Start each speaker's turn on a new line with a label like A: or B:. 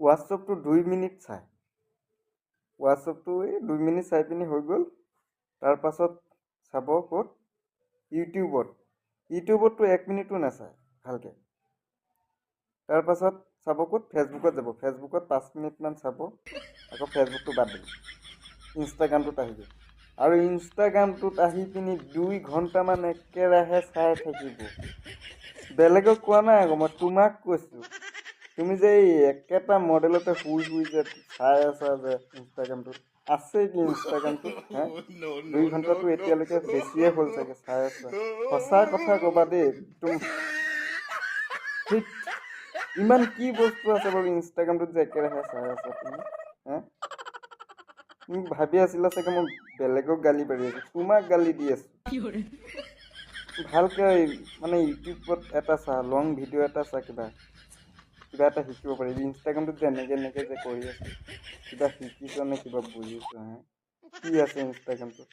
A: হোৱাটছআপটো 2 minute চাই হোৱাটছআপটো এই 2 minute চাই পিনি হৈ গ'ল। তাৰ পাছত চাব ক'ত ইউটিউবততো 1 মিনিটো নাচায় ভালকৈ। তাৰ পাছত চাব ক'ত ফেচবুকত যাব, ফেচবুকত 5 মিনিটমান চাব, আকৌ ফেচবুকটো বাদ দিব, ইনষ্টাগ্ৰামটোত আহিব। আৰু ইনষ্টাগ্ৰামটোত আহি পিনি 2 ঘণ্টামান একেৰাহে চাই থাকিব। বেলেগক কোৱা নাই আকৌ, মই তোমাক কৈছোঁ। তুমি যে এই একেটা মডেলতে শুই যে চাই আছা যে ইনষ্টাগ্ৰামটোত, আছে কি ইনষ্টাগ্ৰামটোত? 2 ঘণ্টাটো এতিয়ালৈকে বেছিয়ে হ'ল চাগে চাই আছা। সঁচা কথা ক'বা দেই, ইমান কি বস্তু আছে বাৰু ইনষ্টাগ্ৰামটোত যে একেৰাহে চাই আছা তুমি? তুমি ভাবি আছিলা চাগে মই বেলেগক গালি পাৰি আছো, তোমাক গালি দি আছো। ভালকে মানে ইউটিউবত এটা চা, লং ভিডিঅ' এটা চা, কিবা এটা শিকিব পাৰিবি। ইনষ্টাগ্ৰামটোত যে এনেকে যে কৰি আছো, কিবা শিকিছ নে কিবা বুজিছ? কি আছে ইনষ্টাগ্ৰামটোত?